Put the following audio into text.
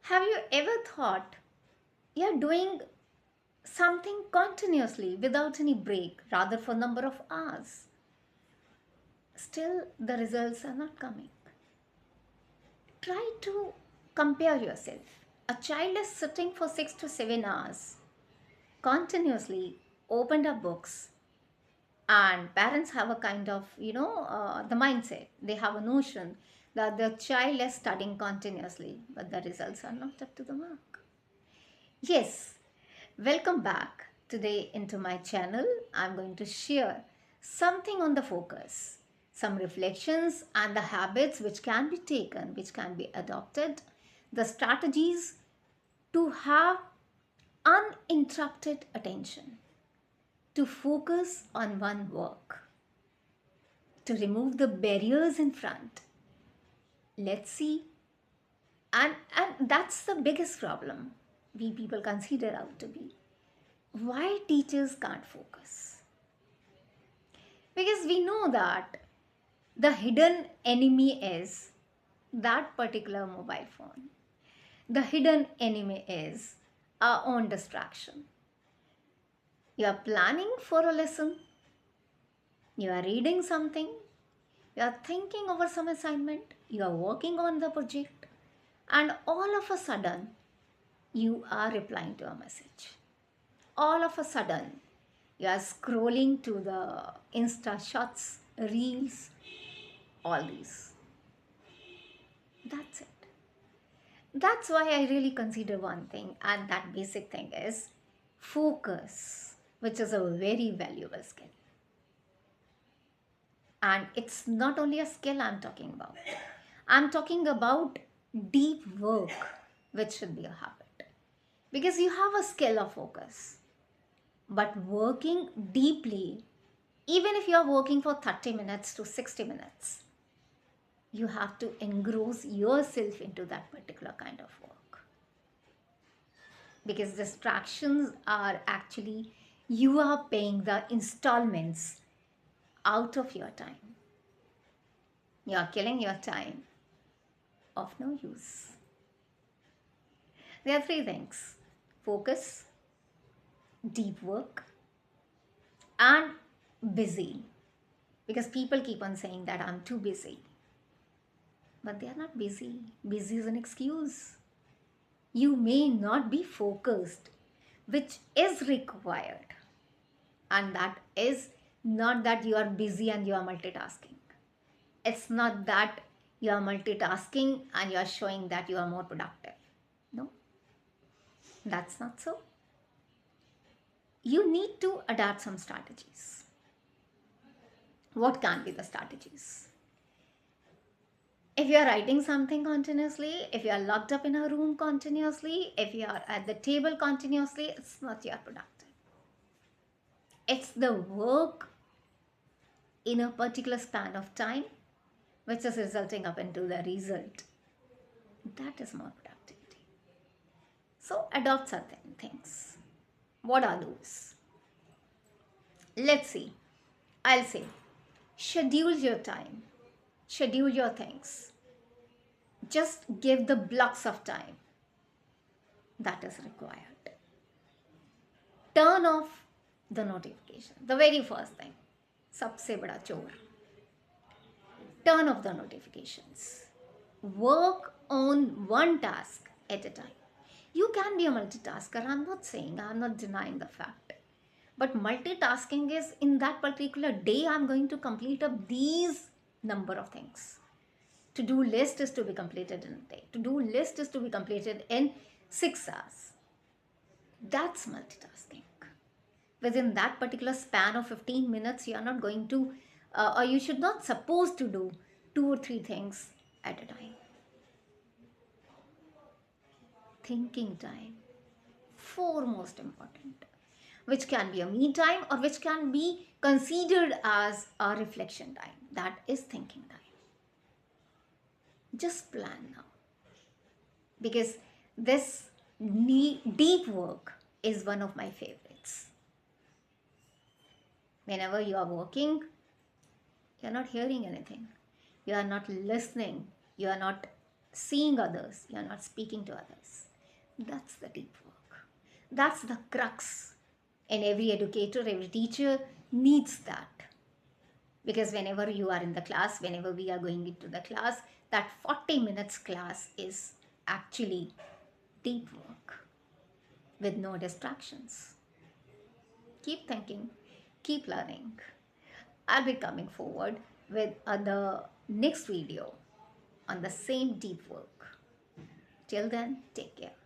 Have you ever thought you're doing something continuously without any break, rather for number of hours? Still, the results are not coming. Try to compare yourself. A child is sitting for 6 to 7 hours continuously, opened up books, and parents have a kind of, the mindset. They have a notion that their child is studying continuously, but the results are not up to the mark. Yes, welcome back. Today into my channel, I'm going to share something on the focus, some reflections and the habits which can be taken, which can be adopted, the strategies to have uninterrupted attention, to focus on one work, to remove the barriers in front. Let's see. And that's the biggest problem we people consider out to be. Why teachers can't focus? Because we know that the hidden enemy is that particular mobile phone. The hidden enemy is our own distraction. You are planning for a lesson, you are reading something, you are thinking over some assignment, you are working on the project, and all of a sudden, you are replying to a message. All of a sudden, you are scrolling to the Insta shots, reels, all these. That's it. That's why I really consider one thing, and that basic thing is focus, which is a very valuable skill. And it's not only a skill I'm talking about. I'm talking about deep work, which should be a habit. Because you have a skill of focus. But working deeply, even if you're working for 30 minutes to 60 minutes, you have to engross yourself into that particular kind of work. Because distractions are actually, you are paying the installments out of your time. You are killing your time of no use. There are three things: focus, deep work, and busy. Because people keep on saying that I'm too busy. But they are not busy. Busy is an excuse. You may not be focused, which is required. And that is not that you are busy and you are multitasking. It's not that you are multitasking and you are showing that you are more productive. No, that's not so. You need to adapt some strategies. What can be the strategies? If you are writing something continuously, if you are locked up in a room continuously, if you are at the table continuously, it's not your productive. It's the work in a particular span of time which is resulting up into the result. That is more productivity. So adopt certain things. What are those? Let's see. I'll say, schedule your time. Schedule your things. Just give the blocks of time that is required. Turn off the notification. The very first thing. Sabse bada chor. Turn off the notifications. Work on one task at a time. You can be a multitasker. I'm not saying, I'm not denying the fact. But multitasking is in that particular day, I'm going to complete up these number of things. To-do list is to be completed in a day. To-do list is to be completed in 6 hours. That's multitasking. Within that particular span of 15 minutes, you are not going to, or you should not supposed to do 2 or 3 things at a time. Thinking time, foremost important, which can be a me time or which can be considered as a reflection time. That is thinking time. Just plan now. Because this deep work is one of my favorites. Whenever you are working, you are not hearing anything. You are not listening. You are not seeing others, you're not speaking to others. That's the deep work. That's the crux. And every educator, every teacher needs that. Because whenever you are in the class, whenever we are going into the class, that 40 minutes class is actually deep work with no distractions. Keep thinking, keep learning. I'll be coming forward with the next video on the same deep work. Till then, take care.